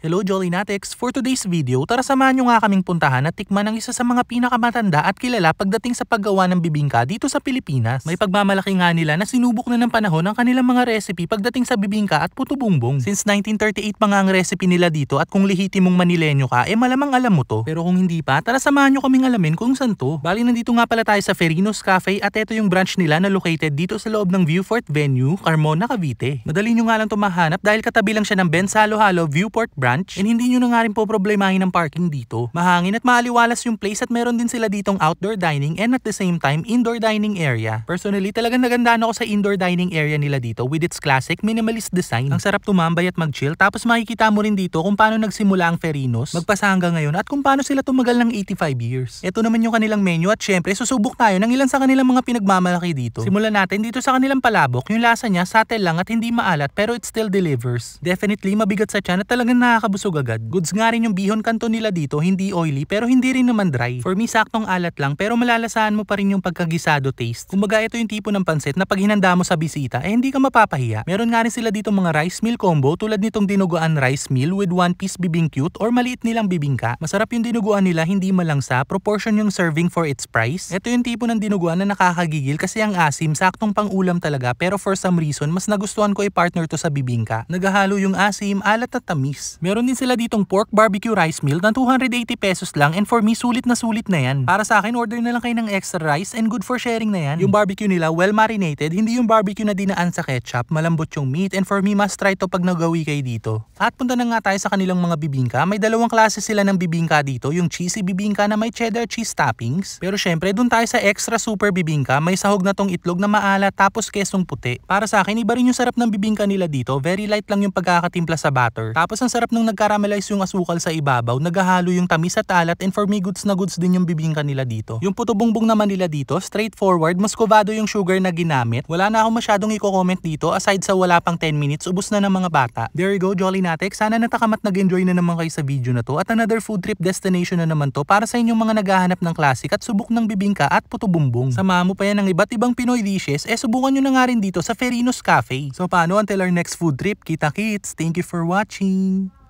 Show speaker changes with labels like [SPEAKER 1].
[SPEAKER 1] Hello Jolly Natics! For today's video, tara samahan nyo nga kaming puntahan at tikman ang isa sa mga pinakamatanda at kilala pagdating sa paggawa ng bibingka dito sa Pilipinas. May pagmamalaki nga nila na sinubok na ng panahon ang kanilang mga recipe pagdating sa bibingka at puto bumbong. Since 1938 pa nga ang recipe nila dito at kung lehitimong Manilenyo ka, malamang alam mo to. Pero kung hindi pa, tara samahan nyo kaming alamin kung saan to. Bali nandito nga pala tayo sa Ferinos Cafe at ito yung branch nila na located dito sa loob ng Viewport Venue, Carmona, Cavite. Madali nyo nga lang to mahanap dahil katabi lang siya ng Benz Halo-Halo Viewport branch and hindi nyo na nga rin po problemahin ang parking dito. Mahangin at maaliwalas yung place at meron din sila ditong outdoor dining and at the same time indoor dining area. Personally, talagang nagandaan ako sa indoor dining area nila dito with its classic minimalist design. Ang sarap tumambay at mag-chill tapos makikita mo rin dito kung paano nagsimula ang Ferinos, magpasa hanggang ngayon at kung paano sila tumagal ng 85 years. Ito naman yung kanilang menu at syempre susubok tayo ng ilan sa kanilang mga pinagmamalaki dito. Simulan natin dito sa kanilang palabok. Yung lasa niya subtle lang at hindi maalat pero it still delivers. Definitely mabigat sa tiyan at talagang nakakabusog agad. Goods nga rin yung bihon kanto nila dito, hindi oily pero hindi rin naman dry. For me saktong alat lang pero malalasahan mo pa rin yung pagkagisado taste. Kumbaga ito yung tipo ng pansit na pag hinanda mo sa bisita hindi ka mapapahiya. Meron nga rin sila dito mga rice meal combo tulad nitong dinuguan rice meal with 1 piece bibingkyut or maliit nilang bibingka. Masarap yung dinuguan nila, hindi malangsa, proportion yung serving for its price. Ito yung tipo ng dinuguan na nakakagigil kasi ang asim saktong pang ulam talaga pero for some reason mas nagustuhan ko i-partner to sa bibingka. Naghahalo yung asim, alat at tamis. Meron din sila ditong pork barbecue rice meal na 280 pesos lang and for me sulit na yan. Para sa akin order na lang kayo ng extra rice and good for sharing na yan. Yung barbecue nila well marinated, hindi yung barbecue na dinaan sa ketchup, malambot yung meat and for me must try to pag nagawi kayo dito. At punta na nga tayo sa kanilang mga bibingka. May dalawang klase sila ng bibingka dito, yung cheesy bibingka na may cheddar cheese toppings. Pero syempre dun tayo sa extra super bibingka, may sahog na tong itlog na maalat tapos kesong puti. Para sa akin iba rin yung sarap ng bibingka nila dito, very light lang yung pagkakatimpla sa butter. Tapos ang sarap nung nagkaramelize yung asukal sa ibabaw, naghahalo yung tamis at alat and for me goods na goods din yung bibingka nila dito. Yung puto bumbong naman nila dito, straightforward, muscovado yung sugar na ginamit. Wala na akong masyadong i-comment dito aside sa wala pang 10 minutes, ubos na ng mga bata. There you go Jolly Natics, sana natakamat nag-enjoy na naman kayo sa video na to at another food trip destination na naman to para sa inyong mga naghahanap ng classic at subok ng bibingka at puto bumbong. Samahan mo pa yan ng iba't ibang Pinoy dishes, subukan nyo na nga rin dito sa Ferinos Cafe. So paano until our next food trip, kita kits, thank you for watching!